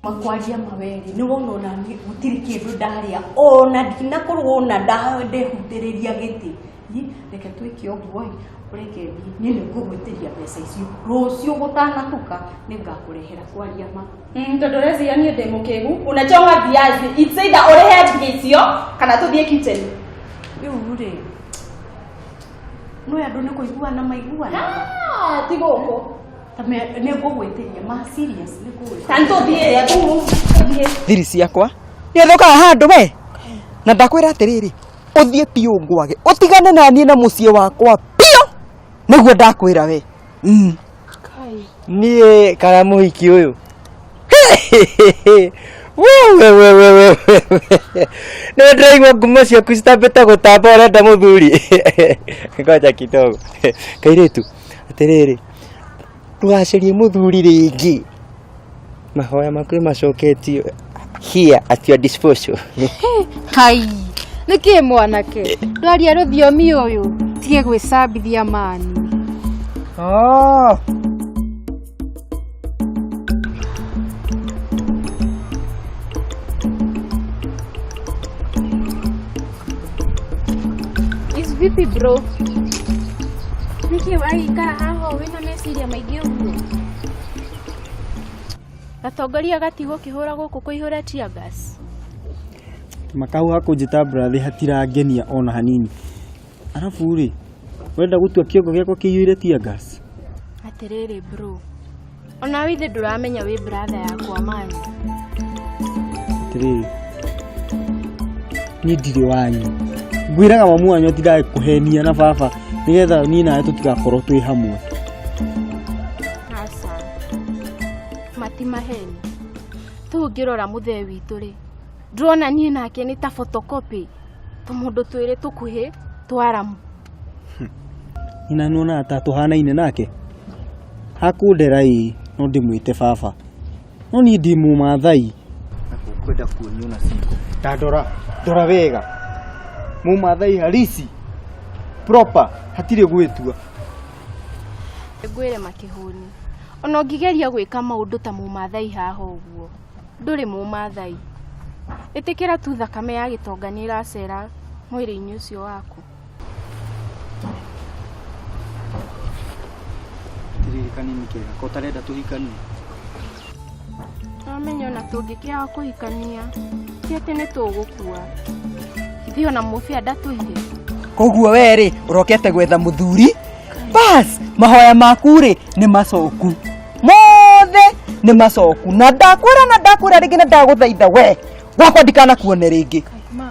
Makwaria maweri ni wona ni gutiri kindu ndaria ona ndinakorwo na ndahende hutiriria giti reke twike ogwo ureke ni ngugwitiria pesa icio rucio gutanatuka ningakurehera kwaria ma tondu recia ni ndemukigu unachonga viazi it's either urehe icio kana tuthie kitchen riu ri no andu ni kuiguana maiguana tigoko tame ne ngugwitiria ma serious ni ngugwitiria tanto thie thiri ciakwa ni thoka handu we na ndakwira atiriri uthie piu ngwage utigane na nie na mucie wakwa pio niguo ndakwira we kai nie kana muhiki uyu we no ndaigua ngumo ciaku citambite gutamba urenda muthuri ngoja kidogo kairitu atiriri tugacerie muthuri ringi mahoya makwe macoketio here at your disposal. Hai niki mwanake ndwaria ruthiomi uyu tige gwicambithia mani is vipi bro niki wai kara haho wina meciria maingi uguo atongoria gatigo kihura guku kuihura tia gas makau hakujita brathi hatirangenia ona hanini arafu ri wenda gutua kiongo giako kiyuire tia gas atiriri bro ona withe nduramenya wi brother yakwa mani atiriri ni ndiri wanyu ngwiraga mamu wanyu atirae kuhenia na baba nigetha ni nawe tutigakorwo twi hamwe mati maheni tungirora muthe witu ri ndrona nie nake ni ta photocopy tumundu twire tukuhi twaramu ina nona ata tuhanaine nake hakunderai no ndimwite baba no ni ndi mumathai Kwenda kuonyona siko ndora wega mumathai halisi proper hatire gwitua ngwire makihuni ona ngigeria gwika maundu ta mumathai haha uguo nduri mumathai itikira tu thakame ya gitonga ni iracera mwiri-ini ucio waku tiriri kanini kega ko tarenda tuhikanie amenya na tungikia kuhikania tiete ni tugukua thio na mufia ndatuire koguo weri urokete gwetha muthuri bas mahoya maku ri ni macoku mothe ni macoku na ndakwira ringi na ndaguthaitha we gwakwa ndikana kuone ringi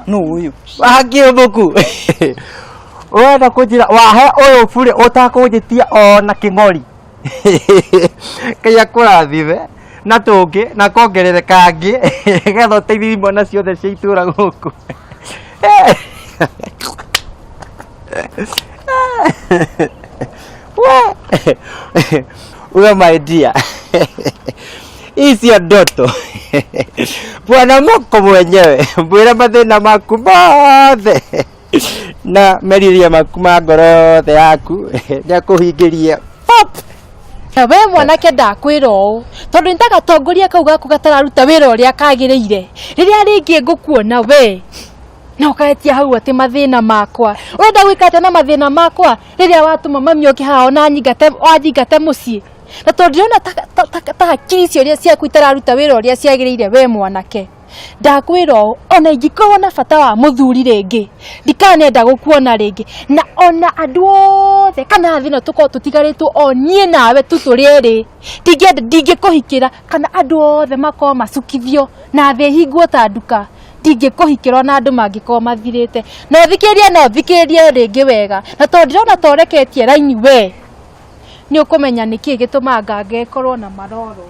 no uyu wagiuthuku wenda kunjira wahe uyu bure utakunjitia ona king'ori kaya kurathime na tungi na kongerere kangi getha uteithie mwana ciothe cia itura guku uwe my dear isi ndoto bwana moko mwenyewe mbwira mathina maku mothe na meriria maku ma ngoro the yaku nyakuhingirie we mwanake ndakwira uu tondu nitagatongoria kau gaku gatararuta wira uria kagiriire riria ringi ngukuona we na ukaetia hau ati mathina makwa wenda gwikate na mathina makwa riria watuma mami oki hao na nyingate mucii na tondu ndona ta hakiri cio ciaku itararuta wira uria ciagiriire we mwanake ndakwira ona ingikorwo na bata wa muthuri ringi ndikanenda gukuona ringi na ona andu othe kana thina tuko tutigaritwo onie nawe tu turiri ndingikuhikira kana andu othe mako macukithio na thi hingwo ta nduka ndingikuhikirwo na andu mangiko mathirite no thikiririe ringi wega na tondu ndona toreketie raini we ni ukumenya niki gituma ngekorwo na maroro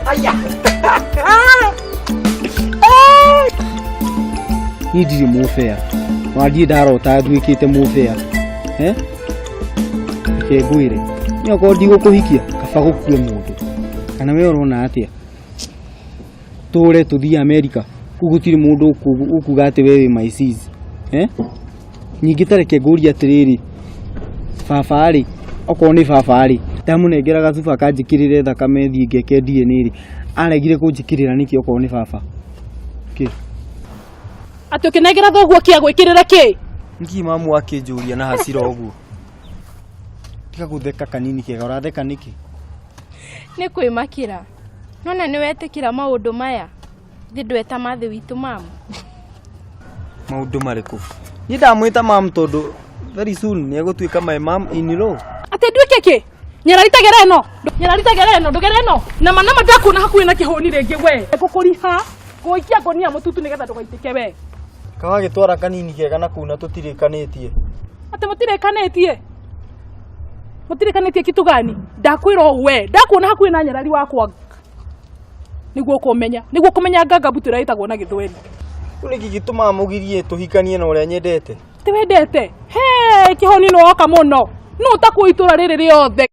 aya ni ndiri mufea wadi ndarota twikite mufea ke ngwire ni okondi gukuhikia kaba gukue mundu kana we urona atia tore tuthie America kugutiri mundu ukuga ati wewe maisizi nyingi tareke nguria atiriri baba ari okorwo nĩ baba rĩ ndamũnengera gacuba kanjĩkĩrĩre thakame thiĩ ngeke DNA rĩ aregire kũnjĩkĩrĩra nĩkĩ okorwo nĩ baba kĩ atĩ ũkĩnengera thoguo kĩa gwĩkĩrĩra kĩ niki mamu akĩnjũria na hasira ũguo tiga gũtheka kanini kega ũratheka nĩkĩ nĩ kwĩmakĩra nona nĩ wetĩkĩra maũndũ maya thĩ ndweta mathĩ witũ mamu maũndũ marĩkũ niĩ ndamwĩta mamu tondũ very soon nĩ egũtuĩka my mom in law atĩ nduĩke kĩ nyararitegera ĩno ndũgere ĩno nama ndakuona hakuhĩ na kĩhũni rĩngĩ we ngũkũriha ngũikia ngũnia mũtutu nĩgetha ndũgaitĩke we kawagĩtwara kanini kega na kuna tũtirĩkanĩtie atĩ mũtirĩkanĩtie kitu gani ndakwĩra we ndakuona hakuhĩ na nyarari wakwa nĩguo kũmenya nganga butu ĩrĩa ĩtagwo na gĩthweri rĩu nĩkĩ gĩtũmaga mũgirie tũhikanie na ũrĩa nyendete ti wendete kĩhoni nĩ woka mũno nũ ũtakuo itũra rĩrĩ rĩothe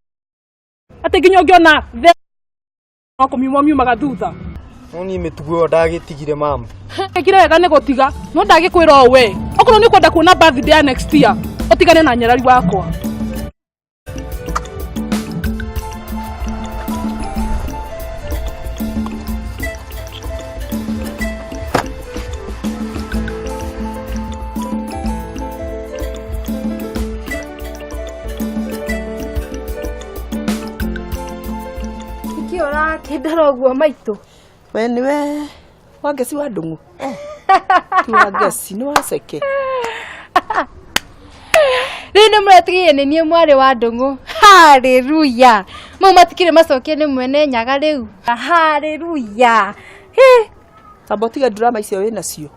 atĩ nginya ũngĩona no kũmiumaga thutha no niĩ mĩtugo ĩyo ndagĩtigire mamu ekire wega nĩ gũtiga no ndagĩkwĩra we okorwo nĩ kwenda kuona birthday ya next year ũtigane na nyarari wakwa Kĩndora ũguo maitũ we nĩwe wangeci wa ndũng'ũ ti wangeci nĩ waceke rĩu nĩ mũretigĩire nĩ niĩ mwarĩ wa ndũng'ũ haleluya mau matikĩrĩ macokie nĩ mwene nyaga rĩu haleluya tamba tiga drama icio wĩ nacio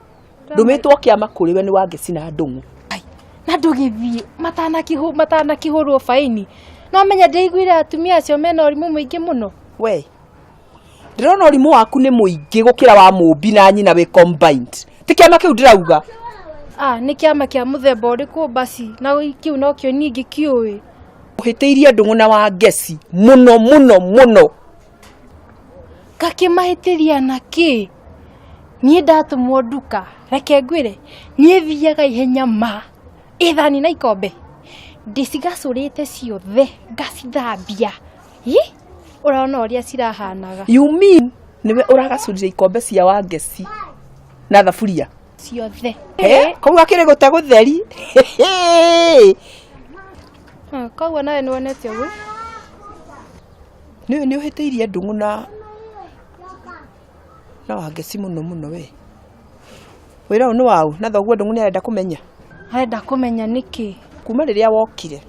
ndũmĩtwo kĩama kũrĩ we nĩ wangeci na ndũng'ũ na ndũgĩthiĩ matanakĩhũrwo faini no menya ndĩiguire atumia acio mena ũrimũ mũingĩ mũno we ndĩrona ũrimũ waku nĩ mũingĩ gũkĩra wa mũmbi na nyina wĩ combined ti kĩama kĩu ndĩrauga nĩ kĩama kĩa mũthemba ũrĩkũ basi na kĩu no kĩo ningĩ kĩũĩ ũhĩtĩirie ndũng'ũ na wangeci mũno ngakĩmahĩtĩria na kĩ niĩ ndatũmwo nduka reke ngwĩre niĩ thiaga ihenya ma ithani na ikombe ndĩcigacũrĩte ciothe ngacithambia ũraona ũrĩa cirahanaga you mean nĩwe ũragacũrire ikombe cia wangeci na thaburia ciothe kauga kĩrĩ gũte gũtheri koguo nawe nĩwonete ũguo nĩ ũhĩtĩirie ndũng'ũ na wangeci mũno we wĩra ũyũ nĩ waũ na thoguo ndũng'ũ nĩ arenda kũmenya nĩkĩ kuma rĩrĩa wokire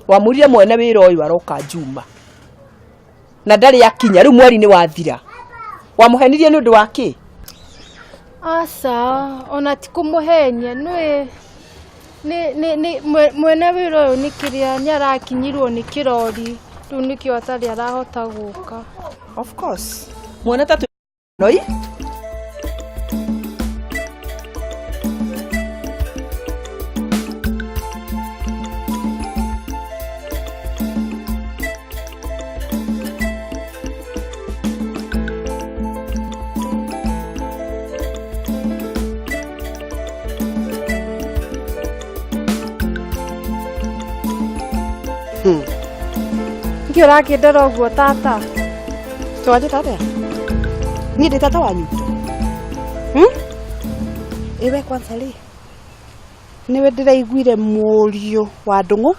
wamũrire mwene wĩra ũyũ aroka Juma na ndarĩ akinya rĩu mweri nĩ wathira wamũhenirie nĩ ũndũ wa kĩ aca ona ti kũmũhenia nĩ mwene wĩra ũyũ nĩ kĩrĩa nĩ arakinyirwo nĩ kĩrori rĩu nĩkĩo atarĩ arahota gũka of course mwene tatu noi Nĩkĩ ũrakĩndora ũguo tata twaje tata niĩ ndĩ tata wanyu ĩwe kwanza rĩ nĩwe ndĩraiguire mũriũ wa ndũng'ũ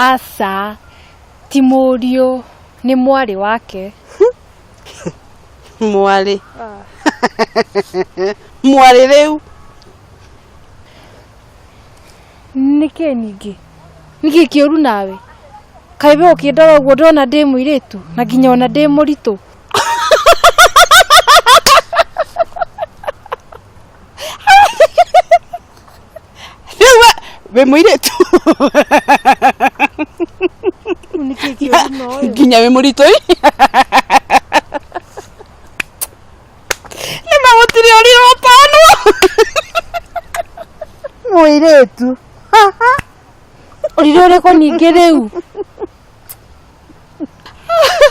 aca ti mũriũ nĩ mwarĩ wake mwarĩ mwarĩ rĩu nĩkĩ ningĩ kĩũru nawe kaĩ we ũkĩndora ũguo ndona ndĩ mũirĩtu na nginya ona ndĩ mũritũ wĩ mũirĩtu nĩkĩ kĩũru noyo nginya wĩ mũritũ nĩma gũtirĩ ũrirwo panwo mũirĩtu ũrirũ ũrĩkũ ningĩ rĩu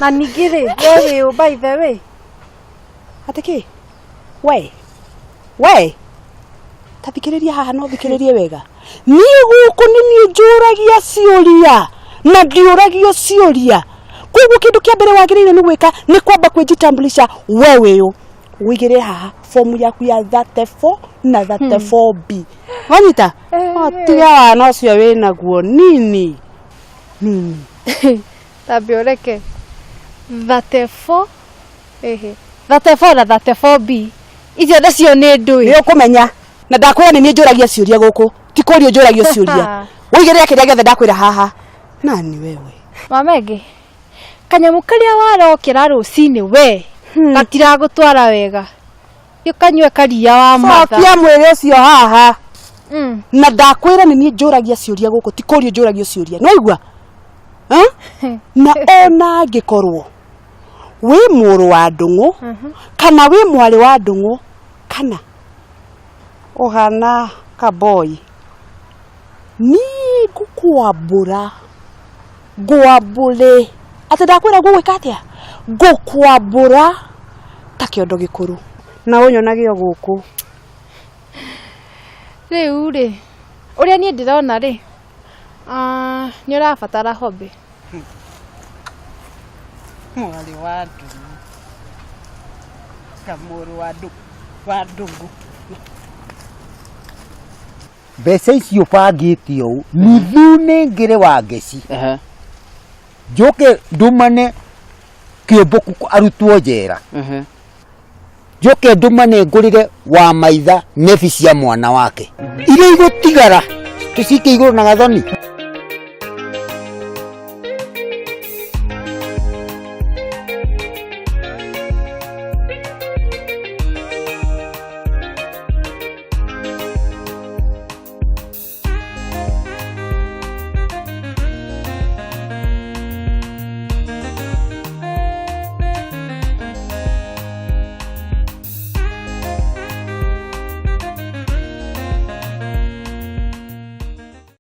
na ningĩ rĩ we wĩ ũ by the way atĩ kĩ we tathikĩrĩria haha no thikĩrĩrie wega niĩ gũkũ nĩ niĩ njũragia ciũria na ndiũragio ciũria. Koguo kĩndũ kĩa mbere wagĩrĩire nĩ gwĩka nĩ kwamba kwĩjitambulisha wewe ũyũ wĩigĩre haha fomu yaku ya 34 na 34B. Wanyita tiga wana ũcio wĩnaguo nini Tambe ũreke 34 34 na 34B icio nacio nĩ ndũĩ. Nĩ ũkũmenya na ndakwĩra nĩ niĩ njũragia ciũria gũkũ ti kũrio njũragio ciũria. Wĩigĩre kĩrĩa gĩothe ndakwĩra haha nani wewe. Mamenge kanyamu karĩa warokĩra rũcinĩ we gatiragũtwara wega. Gĩkanyue karia wa matha. Cokia mwĩrĩ ũcio haha. Na ndakwĩra nĩ niĩ njũragia ciũria gũkũ ti kũrio njũragio ciũria. Nĩ waigua? Na ona angĩkorwo wĩ mũrũ wa ndũng'ũ kana wĩ mwarĩ wa ndũng'ũ kana ũhana kaboi, niĩ ngũkwambũra ngwambũre. Atĩ ndakwĩra ngũgwĩka atĩa? Ngũkwambũra ta kĩondo gĩkũrũ na ũnyonagio gũkũ. Rĩu rĩ ũrĩa niĩ ndĩrona rĩ nĩ ũrabatara hombe. Mwarĩ wa ndũng'ũ kamũrũ wa ndũng'ũ. Mbeca icio bangĩte ũũ nuthu nĩ ngĩrĩ wa ngeci njoke ndumane kĩũmbũku arutwo njera njoke ndumane ngũrĩre wa maitha nebi cia mwana wake iria igũtigara tũcike igũrũ na gathoni.